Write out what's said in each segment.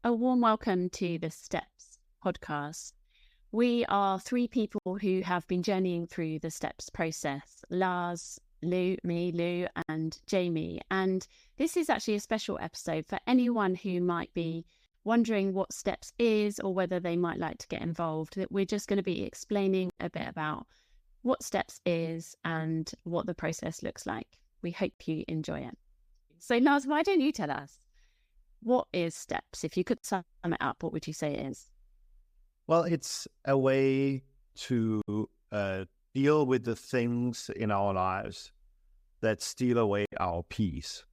a warm welcome to the Steps podcast. We are three people who have been journeying through the Steps process: Lars, Lou, and Jamie. And this is actually a special episode for anyone who might be wondering what Steps is or whether they might like to get involved. That we're just going to be explaining a bit about what Steps is and what the process looks like. We hope you enjoy it. So Lars, why don't you tell us, what is Steps? If you could sum it up, what would you say it is? Well, it's a way to deal with the things in our lives that steal away our peace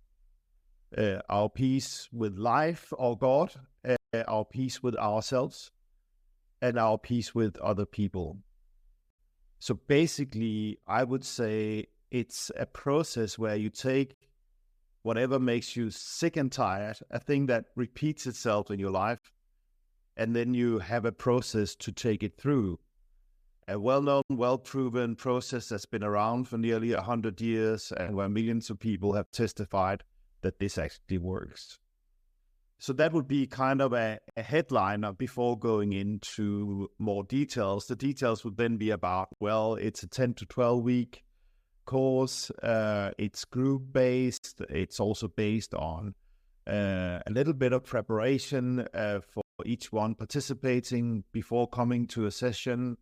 with life or God, our peace with ourselves, and our peace with other people. So basically, I would say it's a process where you take whatever makes you sick and tired, a thing that repeats itself in your life, and then you have a process to take it through. A well-known, well-proven process that's been around for nearly 100 years and where millions of people have testified that this actually works. So that would be kind of a headliner before going into more details. The details would then be about, well, it's a 10 to 12 week course. It's group-based. It's also based on a little bit of preparation for each one participating before coming to a session.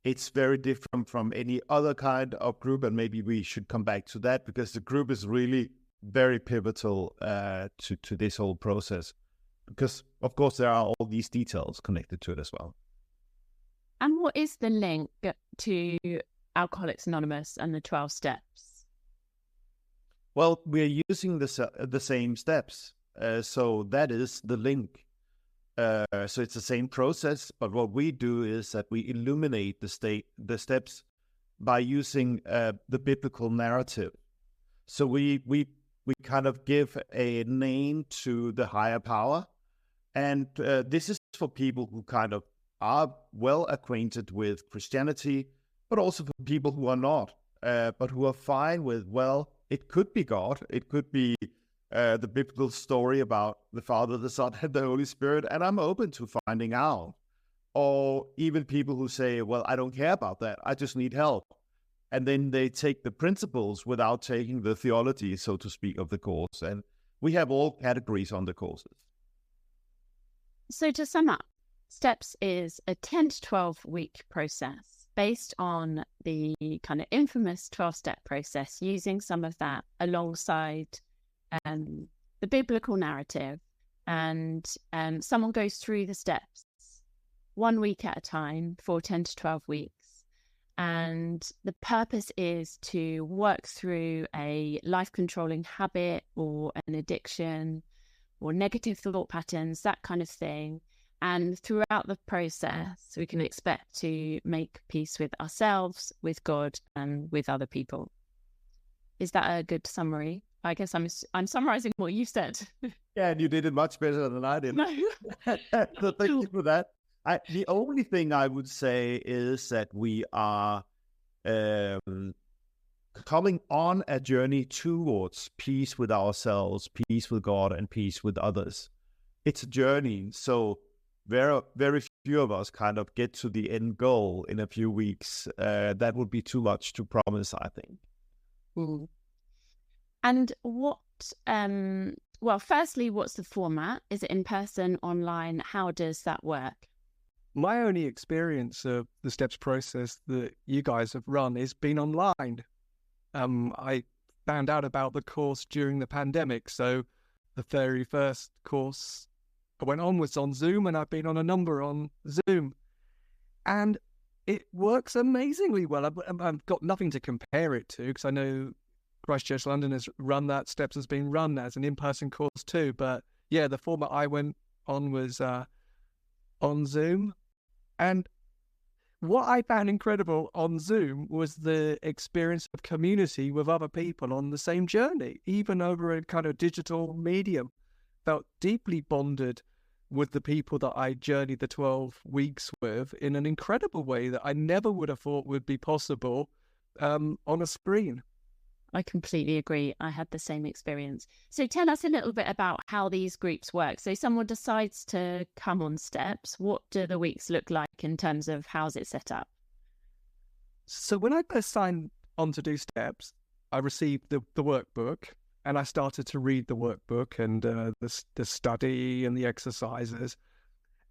It's very different from any other kind of group, and maybe we should come back to that because the group is really very pivotal to this whole process, because of course there are all these details connected to it as well. And what is the link to Alcoholics Anonymous and the 12 steps? Well, we're using the same steps, so that is the link. So it's the same process, but what we do is that we illuminate the steps by using the biblical narrative. So we kind of give a name to the higher power, and this is for people who kind of are well acquainted with Christianity, but also for people who are not, but who are fine with, well, it could be God, it could be the biblical story about the Father, the Son, and the Holy Spirit, and I'm open to finding out. Or even people who say, well, I don't care about that, I just need help. And then they take the principles without taking the theology, so to speak, of the course. And we have all categories on the courses. So to sum up, Steps is a 10 to 12 week process based on the kind of infamous 12-step process, using some of that alongside the biblical narrative, and someone goes through the steps 1 week at a time for 10 to 12 weeks. And the purpose is to work through a life-controlling habit or an addiction or negative thought patterns, that kind of thing. And throughout the process, we can expect to make peace with ourselves, with God, and with other people. Is that a good summary? I guess I'm summarizing what you said. Yeah, and you did it much better than I did. No. So thank you for that. The only thing I would say is that we are coming on a journey towards peace with ourselves, peace with God, and peace with others. It's a journey, so very few of us kind of get to the end goal in a few weeks. That would be too much to promise, I think. Mm. And what, well, firstly, what's the format? Is it in person, online? How does that work? My only experience of the Steps process that you guys have run has been online. I found out about the course during the pandemic, so the very first course I went on was on Zoom, and I've been on a number on Zoom. And it works amazingly well. I've got nothing to compare it to, because I know Christchurch London has run that. Steps has been run as an in-person course too. But yeah, the format I went on was on Zoom. And what I found incredible on Zoom was the experience of community with other people on the same journey, even over a kind of digital medium. Felt deeply bonded with the people that I journeyed the 12 weeks with in an incredible way that I never would have thought would be possible on a screen. I completely agree. I had the same experience. So tell us a little bit about how these groups work. So someone decides to come on steps. What do the weeks look like in terms of how's it set up? So when I first signed on to do steps, I received the workbook, and I started to read the workbook and the study and the exercises.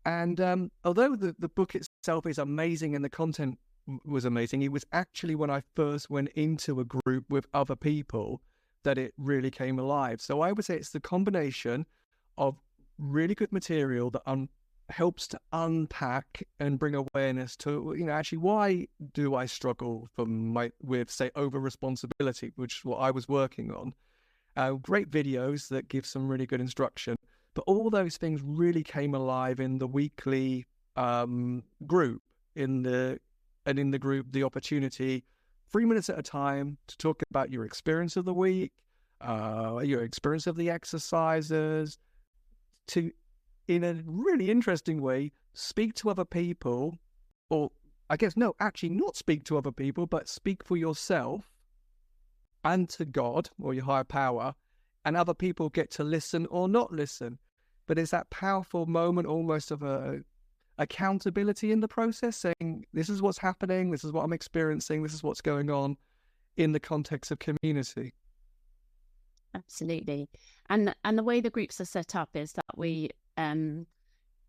And although the book itself is amazing and the content was amazing, it was actually when I first went into a group with other people that it really came alive. So I would say it's the combination of really good material that helps to unpack and bring awareness to, actually, why do I struggle with, say, over responsibility, which is what I was working on. Great videos that give some really good instruction, but all those things really came alive in the weekly group. In the group, the opportunity, 3 minutes at a time, to talk about your experience of the week, your experience of the exercises, to, in a really interesting way, speak to other people, or I guess, no, actually not speak to other people, but speak for yourself and to God or your higher power, and other people get to listen or not listen. But it's that powerful moment almost of accountability in the process, saying, this is what's happening, this is what I'm experiencing, this is what's going on in the context of community. Absolutely. And the way the groups are set up is that we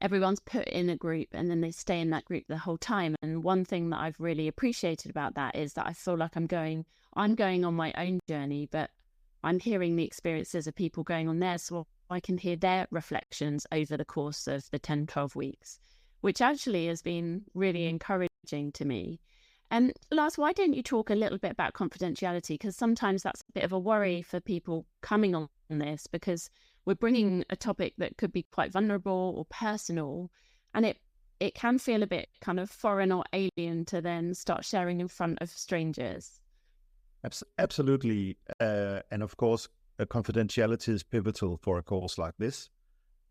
everyone's put in a group and then they stay in that group the whole time. And one thing that I've really appreciated about that is that I feel like I'm going on my own journey, but I'm hearing the experiences of people going on theirs, so I can hear their reflections over the course of the 10, 12 weeks, which actually has been really encouraging to me. And Lars, why don't you talk a little bit about confidentiality? Because sometimes that's a bit of a worry for people coming on this, because we're bringing a topic that could be quite vulnerable or personal, and it can feel a bit kind of foreign or alien to then start sharing in front of strangers. Absolutely. And of course, confidentiality is pivotal for a course like this.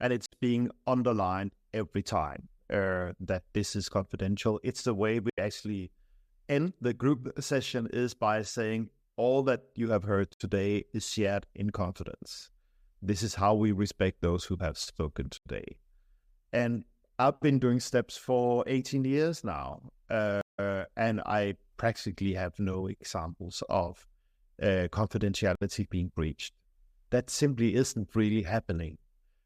And it's being underlined every time that this is confidential. It's the way we actually end the group session, is by saying all that you have heard today is shared in confidence. This is how we respect those who have spoken today. And I've been doing steps for 18 years now, and I practically have no examples of confidentiality being breached. That simply isn't really happening.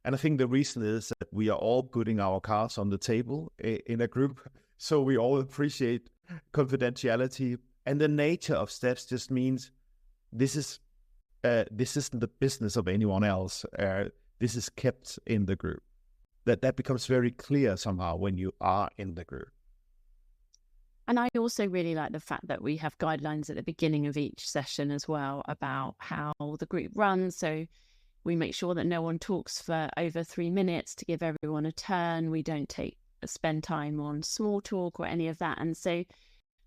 And I think the reason is that we are all putting our cards on the table in a group, so we all appreciate confidentiality. And the nature of steps just means this isn't the business of anyone else. This is kept in the group. That becomes very clear somehow when you are in the group. And I also really like the fact that we have guidelines at the beginning of each session as well about how the group runs. So we make sure that no one talks for over 3 minutes to give everyone a turn. We don't spend time on small talk or any of that. And so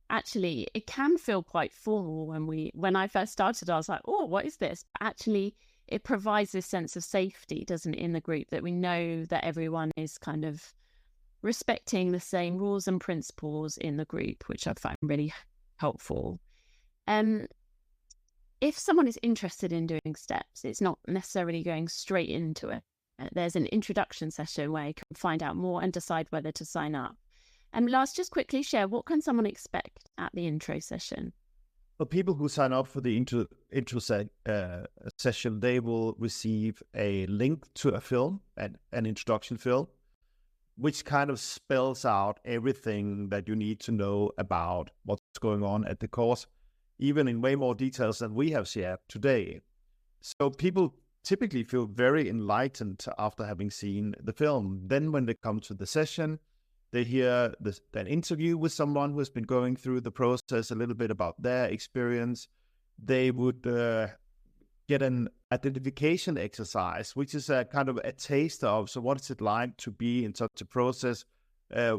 actually it can feel quite formal. When I first started, I was like, oh, what is this? But actually it provides this sense of safety, doesn't it, in the group, that we know that everyone is kind of respecting the same rules and principles in the group, which I find really helpful. If someone is interested in doing steps, it's not necessarily going straight into it. There's an introduction session where you can find out more and decide whether to sign up. Lars, just quickly share, what can someone expect at the intro session? Well, people who sign up for the intro session, they will receive a link to a film, an introduction film, which kind of spells out everything that you need to know about what's going on at the course, even in way more details than we have shared today. So people typically feel very enlightened after having seen the film. Then when they come to the session, they hear an interview with someone who has been going through the process, a little bit about their experience. They would get an identification exercise, which is a kind of a taster of, so what is it like to be in such a process?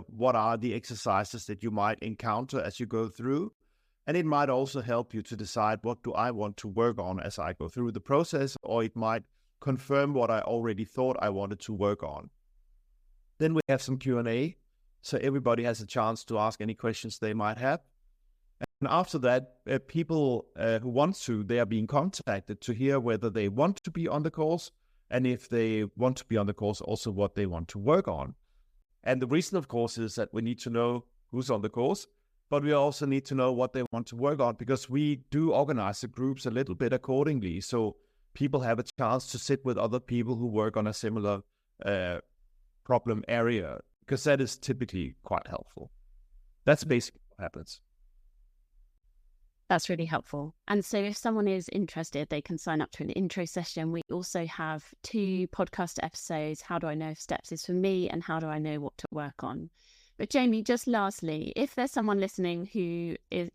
What are the exercises that you might encounter as you go through? And it might also help you to decide, what do I want to work on as I go through the process? Or it might confirm what I already thought I wanted to work on. Then we have some Q&A, so everybody has a chance to ask any questions they might have. after that, people who want to, they are being contacted to hear whether they want to be on the course, and if they want to be on the course, also what they want to work on. And the reason, of course, is that we need to know who's on the course, but we also need to know what they want to work on, because we do organize the groups a little bit accordingly, so people have a chance to sit with other people who work on a similar problem area, because that is typically quite helpful. That's basically what happens. That's really helpful. And so if someone is interested, they can sign up to an intro session. We also have 2 podcast episodes, How Do I Know if STEPS is for me, and How Do I Know what to work on? But Jamie, just lastly, if there's someone listening who is,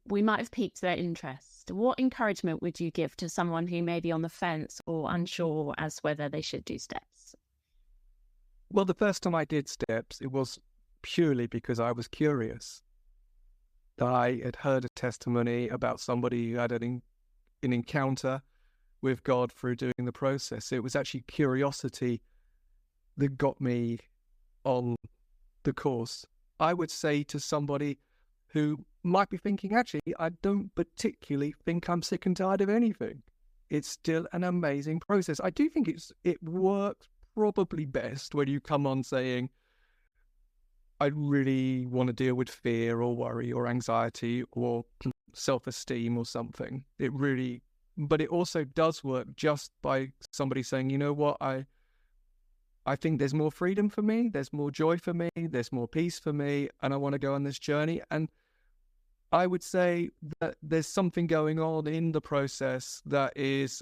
we might have piqued their interest, what encouragement would you give to someone who may be on the fence or unsure as whether they should do STEPS? Well, the first time I did STEPS, it was purely because I was curious. I had heard a testimony about somebody who had an encounter with God through doing the process. It was actually curiosity that got me on the course. I would say to somebody who might be thinking, actually, I don't particularly think I'm sick and tired of anything. It's still an amazing process. I do think it works probably best when you come on saying, I really want to deal with fear or worry or anxiety or self-esteem or something. But it also does work just by somebody saying, you know what, I think there's more freedom for me, there's more joy for me, there's more peace for me, and I want to go on this journey. And I would say that there's something going on in the process that is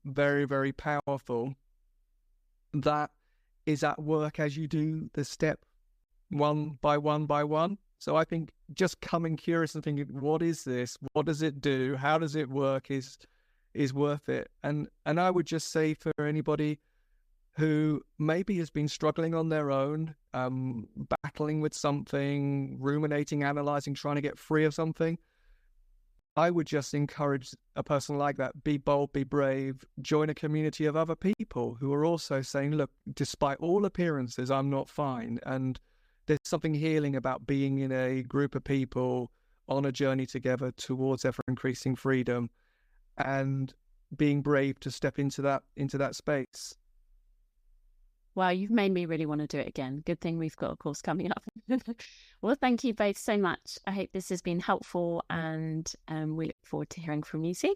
very, very powerful, that is at work as you do the step one by one by one. So I think just coming curious and thinking, what is this? What does it do? How does it work is worth it. And I would just say for anybody who maybe has been struggling on their own, battling with something, ruminating, analyzing, trying to get free of something, I would just encourage a person like that, be bold, be brave, join a community of other people who are also saying, look, despite all appearances, I'm not fine. And there's something healing about being in a group of people on a journey together towards ever increasing freedom, and being brave to step into that space. Wow, you've made me really want to do it again. Good thing we've got a course coming up. Well, thank you both so much. I hope this has been helpful, and we look forward to hearing from you soon.